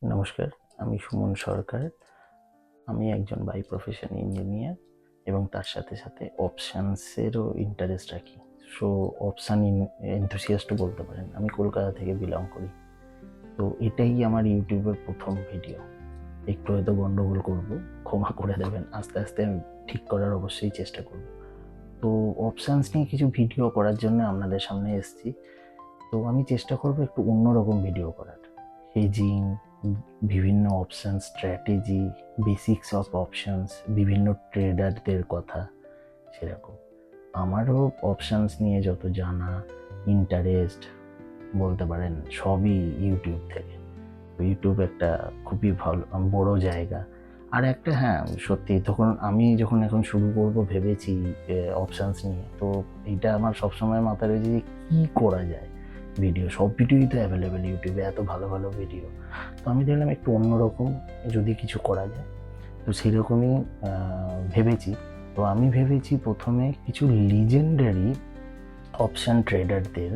নমস্কার, আমি সুমন সরকার। আমি একজন বাই প্রফেশন ইঞ্জিনিয়ার এবং তার সাথে সাথে অপশানসেরও ইন্টারেস্ট রাখি। সো অপশান এনথুসিয়াস্টও বলতে পারেন। আমি কলকাতা থেকে বিলং করি। তো এটাই আমার ইউটিউবের প্রথম ভিডিও। একটু হয়তো গন্ডগোল করব, ক্ষমা করে দেবেন। আস্তে আস্তে আমি ঠিক করার অবশ্যই চেষ্টা করব। তো অপশানস নিয়ে কিছু ভিডিও করার জন্য আপনাদের সামনে এসেছি। তো আমি চেষ্টা করব একটু অন্যরকম ভিডিও করার। হেজিং, বিভিন্ন option strategy, basics of options, বিভিন্ন ট্রেডারদের কথা সেরকম। আমারও অপশনস নিয়ে যত জানা, ইন্টারেস্ট বলতে পারেন সবই ইউটিউব থেকে। ইউটিউব একটা খুবই ভালো বড় জায়গা। আর একটা হ্যাঁ, সত্যি আমি যখন এখন শুরু করব ভেবেছি অপশানস নিয়ে, তো এইটা আমার সবসময় মাথায় রয়েছে যে কী করা যায়। সব ভিডিওই তো অ্যাভেলেবেল ইউটিউবে, এত ভালো ভালো ভিডিও। তো আমি দেখলাম একটু অন্যরকম যদি কিছু করা যায়, তো সেরকমই ভেবেছি। তো আমি ভেবেছি প্রথমে কিছু লিজেন্ডারি অপশান ট্রেডারদের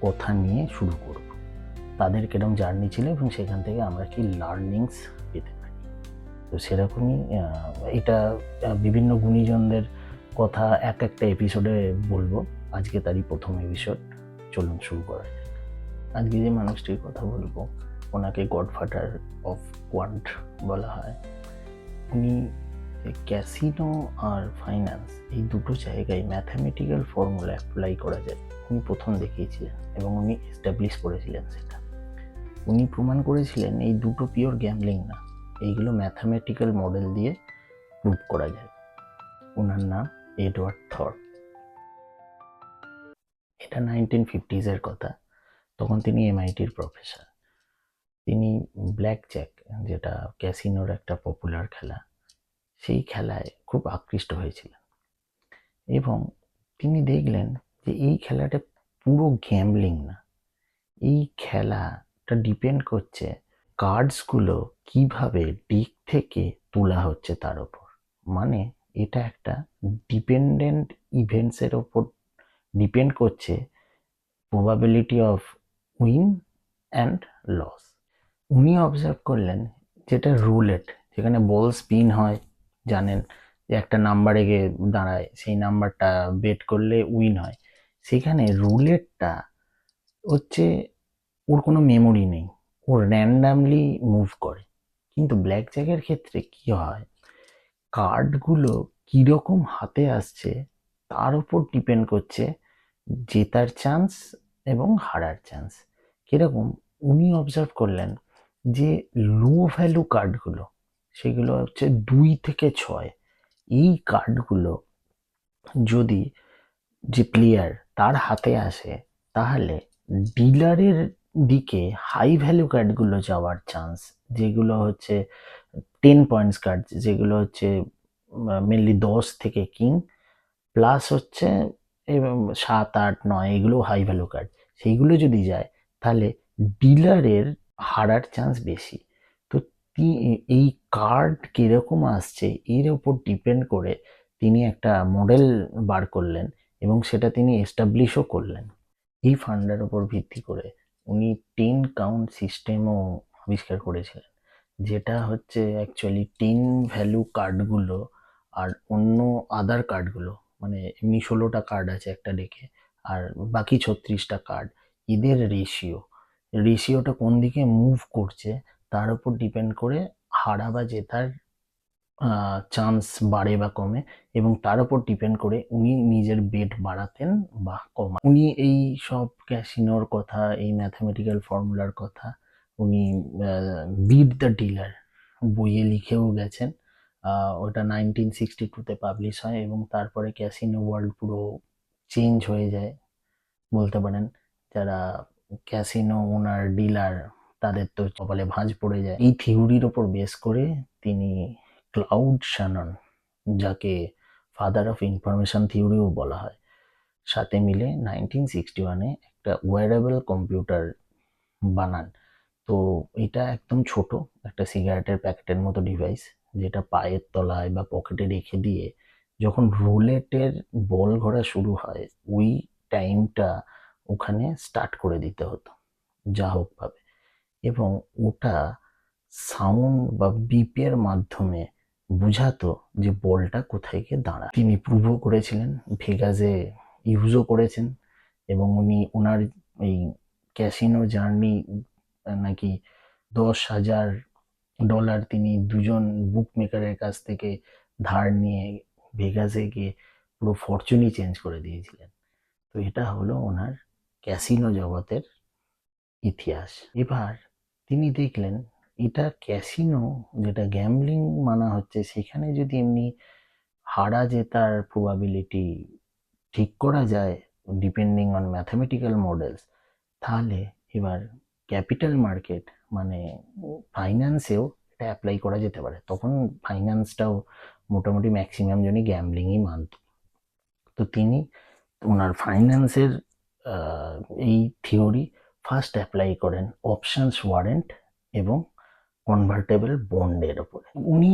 কথা নিয়ে শুরু করব। তাদের কিরম জার্নি ছিল এবং সেখান থেকে আমরা কি লার্নিংস পেতে পারি। তো সেরকমই এটা বিভিন্ন গুণীজনদের কথা একটা এপিসোডে বলবো। আজকে তারই প্রথম এপিসোড। চলুন শুরু করা যাক। আজকে যে মানুষটির কথা বলবো, ওনাকে গডফাদার অফ কোয়ান্ট বলা হয়। উনি ক্যাসিনো আর ফাইন্যান্স এই দুটো জায়গায় ম্যাথামেটিক্যাল ফর্মুলা অ্যাপ্লাই করা যায় উনি প্রথম দেখিয়েছিলেন এবং উনি এস্টাবলিশ করেছিলেন সেটা। উনি প্রমাণ করেছিলেন এই দুটো পিওর গ্যামলিং না, এইগুলো ম্যাথামেটিক্যাল মডেল দিয়ে প্রুভ করা যায়। ওনার নাম এডওয়ার্ড থর্প। এটা 1950s কথা। তখন তিনি এমআইটির প্রফেসর। তিনি ব্ল্যাক জ্যাক, যেটা ক্যাসিনোর একটা পপুলার খেলা, সেই খেলায় খুব আকৃষ্ট হয়েছিলেন এবং তিনি দেখলেন যে এই খেলাটা পুরো গ্যামলিং না, এই খেলাটা ডিপেন্ড করছে কার্ডসগুলো কিভাবে ডিক থেকে তোলা হচ্ছে তার ওপর। মানে এটা একটা ডিপেন্ডেন্ট ইভেন্টসের ওপর ডিপেন্ড করছে, probability of win and loss. উনি অবজার্ভ করলেন যেটা রুলেট, যেখানে বল স্পিন হয়, জানেন যে একটা নাম্বারে গিয়ে দাঁড়ায়, সেই নাম্বারটা বেট করলে উইন হয়। সেখানে রুলেটটা হচ্ছে ওর কোনো মেমোরি নেই, ও র্যান্ডামলি মুভ করে। কিন্তু ব্ল্যাক জ্যাকের ক্ষেত্রে কি হয়, কার্ডগুলো কীরকম হাতে আসছে তার উপর ডিপেন্ড করছে জেতার চান্স এবং হারার চান্স। কিরকম, উনি অবজার্ভ করলেন যে লো ভ্যালু কার্ডগুলো, সেগুলো হচ্ছে 2 থেকে 6, এই কার্ডগুলো যদি যে প্লেয়ার তার হাতে আসে, তাহলে ডিলারের দিকে হাই ভ্যালু কার্ডগুলো যাওয়ার চান্স, যেগুলো হচ্ছে 10 পয়েন্টস কার্ড, যেগুলো হচ্ছে মেনলি 10 থেকে কিং, প্লাস হচ্ছে এবং 7, 8, 9 এগুলো হাই ভ্যালু কার্ড, সেইগুলো যদি যায় তাহলে ডিলারের হারার চান্স বেশি। তো এই কার্ড কিরকম আসছে এর ওপর ডিপেন্ড করে তিনি একটা মডেল বার করলেন এবং সেটা তিনি এস্টাবলিশও করলেন। এই ফান্ডার ওপর ভিত্তি করে উনি 10 কাউন্ট সিস্টেমও আবিষ্কার করেছিলেন, যেটা হচ্ছে অ্যাকচুয়ালি 10 ভ্যালু কার্ডগুলো আর অন্য আদার কার্ডগুলো, মানে এমনি 16টা কার্ড আছে একটা ডেকে, আর বাকি 36টা কার্ড, এদের রেশিওটা কোন দিকে মুভ করছে তার উপর ডিপেন্ড করে হারা বা জেতার চান্স বাড়ে বা কমে, এবং তার উপর ডিপেন্ড করে উনি নিজের বেট বাড়াতেন বা কমান। উনি এই সব ক্যাসিনোর কথা, এই ম্যাথামেটিক্যাল ফর্মুলার কথা উনি বিট দ্য ডিলার বইয়ে লিখেও গেছেন। ওটা 1962-তে পাবলিশ হয় এবং তারপরে ক্যাসিনো ওয়ার্ল্ড পুরো চেঞ্জ হয়ে যায় বলতে পারেন। যারা ক্যাসিনো ওনার, ডিলার, তাদের তো কপালে ভাঁজ পড়ে যায়। এই থিওরির ওপর বেস করে তিনি ক্লাউড শ্যানন, যাকে ফাদার অফ ইনফরমেশন থিওরিও বলা হয়, সাথে মিলে 1961-এ একটা ওয়্যারেবল কম্পিউটার বানান। তো এটা একদম ছোট, একটা সিগারেটের প্যাকেটের মতো ডিভাইস, যেটা পায়ের তলায় বা পকেটে রেখে দিয়ে যখন রুলেটের বল ঘোরা শুরু হয়, ওই টাইমটা ওখানে স্টার্ট করে দিতে হতো যা হোক ভাবে, এবং ওটা সাউন্ড বা বিপের মাধ্যমে বুঝাতো যে বলটা কোথায় গিয়ে দাঁড়ায়। তিনি প্রুভও করেছিলেন, ভেগাসে ইউজও করেছেন, এবং উনি ওনার এই ক্যাসিনো জার্নি নাকি $10,000 তিনি দুজন বুক মেকারের কাছ থেকে ধার নিয়ে ভেগাসে গিয়ে পুরো ফরচুনই চেঞ্জ করে দিয়েছিলেন। তো এটা হলো ওনার ক্যাসিনো জগতের ইতিহাস। এবার তিনি দেখলেন এটা ক্যাসিনো, যেটা গ্যাম্বলিং মানা হচ্ছে, সেখানে যদি এমনি হারা জেতার প্রবাবিলিটি ঠিক করা যায় ডিপেন্ডিং অন ম্যাথামেটিক্যাল মডেলস, তাহলে এবার ক্যাপিটাল মার্কেট মানে ফাইন্যান্সেও এটা অ্যাপ্লাই করা যেতে পারে। তখন ফাইন্যান্সটাও মোটামুটি ম্যাক্সিমাম জনই গ্যাম্বলিংই মানত। তো তিনি ওনার ফাইন্যান্সের এই থিওরি ফার্স্ট অ্যাপ্লাই করেন অপশনস ওয়ারেন্ট এবং কনভার্টেবল বন্ডের ওপরে। উনি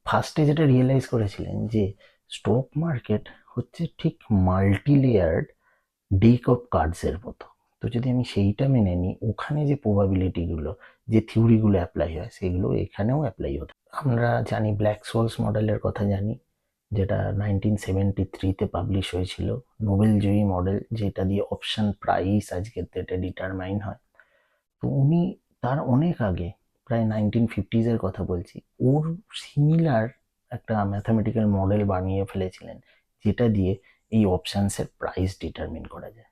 ফার্স্টে যেটা রিয়েলাইজ করেছিলেন যে স্টক মার্কেট হচ্ছে ঠিক মাল্টি লেয়ার্ড ডেক অফ কার্ডসের মতো। তো যদি আমি সেইটা মেনে নিই, ওখানে যে প্রবাবিলিটিগুলো, যে থিওরিগুলো অ্যাপ্লাই হয়, সেগুলো এখানেও অ্যাপ্লাই হতো। আমরা জানি ব্ল্যাক সোলস মডেলের কথা জানি, যেটা 1973-তে পাবলিশ হয়েছিল, নোবেল জয়ী মডেল, যেটা দিয়ে অপশন প্রাইস আজকের ডেটে ডিটারমাইন হয়। তো উনি তার অনেক আগে, প্রায় 1950s-এর কথা বলছি, ওর সিমিলার একটা ম্যাথামেটিক্যাল মডেল বানিয়ে ফেলেছিলেন, যেটা দিয়ে এই অপশানসের প্রাইস ডিটারমিন করা যায়।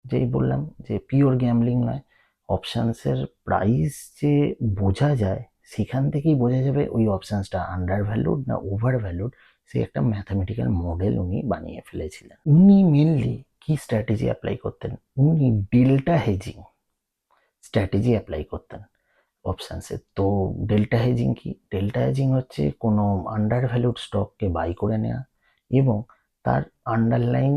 যেই বললাম যে পিওর গ্যাম্বলিং নয়, অপশানসের প্রাইস যে বোঝা যায়, সেখান থেকেই বোঝা যাবে ওই অপশানসটা আন্ডার ভ্যালুড না ওভার ভ্যালুড, সে একটা ম্যাথামেটিক্যাল মডেল উনি বানিয়ে ফেলেছিলেন। উনি মেনলি কি স্ট্র্যাটেজি অ্যাপ্লাই করতেন? উনি ডেল্টা হেজিং স্ট্র্যাটেজি অ্যাপ্লাই করতেন অপশানসে। তো ডেল্টা হেজিং কি? ডেল্টা হেজিং হচ্ছে কোনো আন্ডার ভ্যালুড স্টককে বাই করে নেওয়া এবং তার আন্ডারলাইন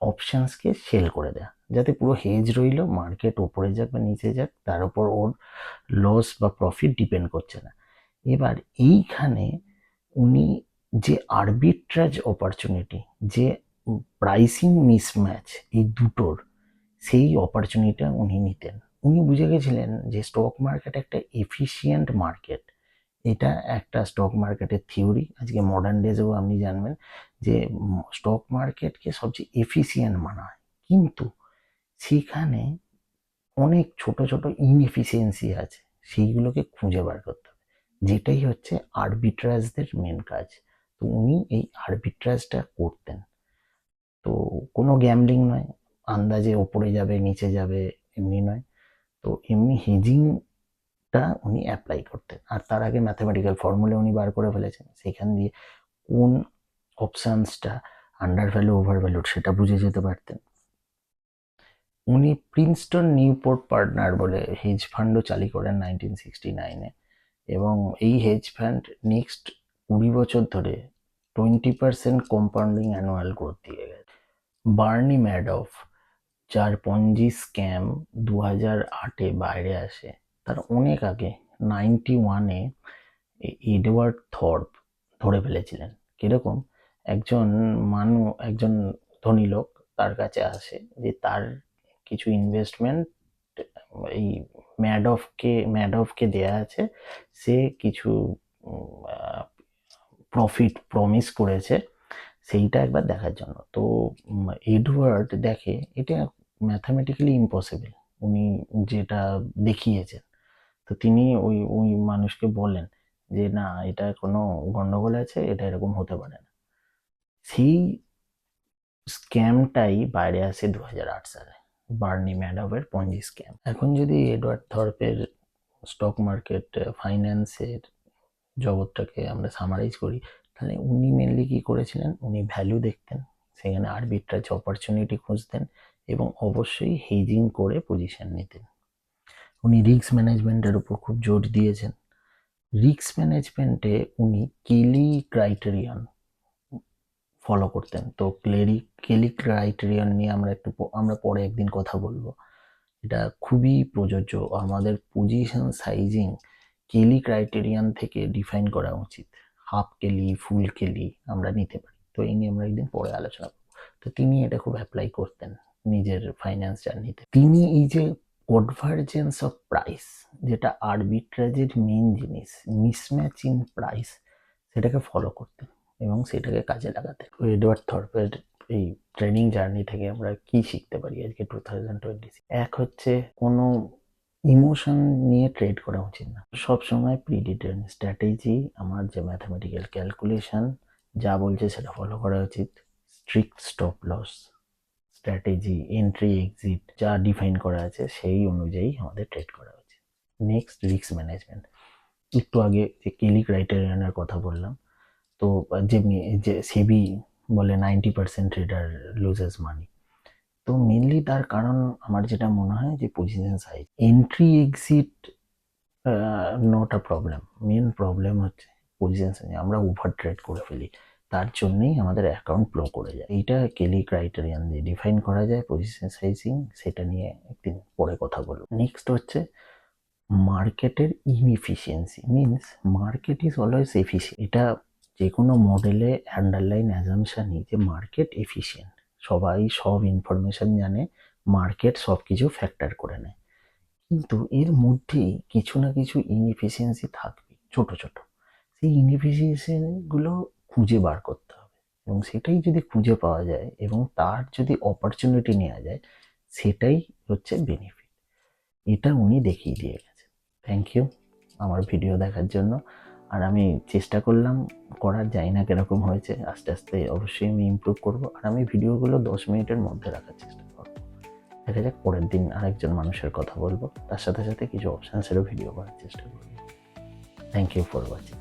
অপশানসকে সেল করে দেওয়া, যাতে পুরো হেজ রইল, মার্কেট ওপরে যাক বা নিচে যাক তার উপর ওর লস বা প্রফিট ডিপেন্ড করছে না। এবার এইখানে উনি যে আরবিট্রাজ অপরচুনিটি, যে প্রাইসিং মিসম্যাচ এই দুটোর, সেই অপরচুনিটিটা উনি নিতেন। উনি বুঝে গেছিলেন যে স্টক মার্কেট একটা এফিশিয়েন্ট মার্কেট। এটা একটা স্টক মার্কেটের থিওরি। আজকে মডার্ন ডেজেও আপনি জানবেন যে স্টক মার্কেটকে সবচেয়ে এফিশিয়েন্ট মানা হয়, কিন্তু সেখানে অনেক ছোট ছোট ইনএফিসিয়েন্সি আছে, সেইগুলোকে খুঁজে বার করতে হবে, যেটাই হচ্ছে আরবিট্রাজদের মেন কাজ। তো উনি এই আরবিট্রাজটা করতেন। তো কোনো গ্যামলিং নয়, আন্দাজে ওপরে যাবে নিচে যাবে এমনি নয়। তো এমনি হেজিংটা উনি অ্যাপ্লাই করতেন, আর তার আগে ম্যাথামেটিক্যাল ফর্মুলা উনি বার করে ফেলেছেন, সেখান দিয়ে কোন অপশানসটা আন্ডার ভ্যালু ওভার ভ্যালুড সেটা বুঝে যেতে পারতেন। উনি প্রিন্সটন নিউপোর্ট পার্টনার বলে হেজ ফান্ডও চালু করেন 1969-এ, এবং এই হেজ ফান্ড নেক্সট 20 বছর ধরে 20% কম্পাউন্ডিং অ্যানুয়াল গ্রোথ দিয়ে গেছে। বার্নি ম্যাডফ, যার পঞ্জি স্ক্যাম 2008-এ বাইরে আসে, তার অনেক আগে 91-এ এডওয়ার্ড থর্প ধরে ফেলেছিলেন। কিরকম? একজন ধনী লোক তার কাছে আসে যে তার কিছু ইনভেস্টমেন্ট এই ম্যাডফকে দেয়া আছে, সে কিছু প্রফিট প্রমিস করেছে, সেইটা একবার দেখার জন্য। তো এডওয়ার্ড দেখে এটা ম্যাথামেটিক্যালি ইম্পসিবল, উনি যেটা দেখিয়েছেন। তো তিনি ওই ওই মানুষকে বলেন যে না, এটা কোনো গন্ডগোল আছে, এটা এরকম হতে পারে না। সেই স্ক্যামটাই বাইরে আসে 2008 সালে, বার্নি ম্যাডফের পঞ্জি স্ক্যাম। এখন যদি এডওয়ার্ড থর্পের স্টক মার্কেট ফাইন্যান্সের জগৎটাকে আমরা সামারাইজ করি, তাহলে উনি মেনলি কি করেছিলেন? উনি ভ্যালু দেখতেন, সেখানে আরবিট্রাজ অপরচুনিটি খুঁজতেন এবং অবশ্যই হেজিং করে পজিশন নিতেন। উনি রিস্ক ম্যানেজমেন্টের উপর খুব জোর দিয়েছেন। রিস্ক ম্যানেজমেন্টে উনি কেলি ক্রাইটেরিয়ন ফলো করতেন। তো কেলি ক্রাইটেরিয়ন নিয়ে আমরা পরে একদিন কথা বলবো। এটা খুবই প্রযোজ্য, আমাদের পজিশন সাইজিং কেলি ক্রাইটেরিয়ান থেকে ডিফাইন করা উচিত। হাফ কেলি, ফুল কেলি আমরা নিতে পারি। তো এই নিয়ে আমরা একদিন পরে আলোচনা করবো। তো তিনি এটা খুব অ্যাপ্লাই করতেন নিজের ফাইন্যান্স জার্নিতে। তিনি এই যে কনভার্জেন্স অফ প্রাইস, যেটা আরবিট্রাজের মেন জিনিস, মিসম্যাচ ইন প্রাইস, সেটাকে ফলো করতেন এবং সেটাকে কাজে লাগাতেন। এডওয়ার্ড থর্পের এই ট্রেনিং জার্নি থেকে আমরা কি শিখতে পারি আজকে 2026? এক হচ্ছে, কোনো ইমোশন নিয়ে ট্রেড করা উচিত না। সবসময় প্রিডিটার্মিন স্ট্র্যাটেজি, আমার যে ম্যাথামেটিক্যাল ক্যালকুলেশন যা বলছে সেটা ফলো করা উচিত। Strict stop loss strategy, entry exit যা ডিফাইন করা আছে সেই অনুযায়ী আমাদের ট্রেড করা উচিত। Next, risk management. একটু আগে যে কেলি ক্রাইটেরিয়ানের কথা বললাম, তো যেমনি যে সেবি বলে 90% ট্রেডার লুজেস মানি, তো মেনলি তার কারণ আমার যেটা মনে হয় যে position size. Entry exit not a problem, main problem হচ্ছে পজিশন সাইজ, আমরা ওভার ট্রেড করে ফেলি, তার জন্যই আমাদের অ্যাকাউন্ট ফ্লো করে যায়। এইটা কেলি ক্রাইটেরিয়ান দিয়ে ডিফাইন করা যায় পজিশন সাইজিং, সেটা নিয়ে একদিন পরে কথা বলবো। নেক্সট হচ্ছে মার্কেটের inefficiency, means market is always efficient. এটা যে কোনো মডেলে আন্ডারলাইন অ্যাজাম্পশনই যে মার্কেট এফিসিয়েন্ট, সবাই সব ইনফরমেশন জানে, মার্কেট সব কিছু ফ্যাক্টর করে নেয়, কিন্তু এর মধ্যেই কিছু না কিছু ইনএফিসিয়েন্সি থাকবে, ছোট ছোট। সেই ইনএফিসিয়েন্সিগুলো খুঁজে বার করতে হবে, এবং সেটাই যদি খুঁজে পাওয়া যায় এবং তার যদি অপরচুনিটি নেওয়া যায়, সেটাই হচ্ছে বেনিফিট। এটা উনি দেখিয়ে দিয়ে গেছেন। থ্যাংক ইউ আমার ভিডিও দেখার জন্য। আর আমি চেষ্টা করলাম, করার যাই না কিরকম হয়েছে, আস্তে আস্তে অবশ্যই আমি ইমপ্রুভ করবো। আর আমি ভিডিওগুলো 10 মিনিটের মধ্যে রাখার চেষ্টা করবো। দেখা যাক, পরের দিন আরেকজন মানুষের কথা বলবো, তার সাথে সাথে কিছু অপশানসেরও ভিডিও করার চেষ্টা করবো। Thank you for watching.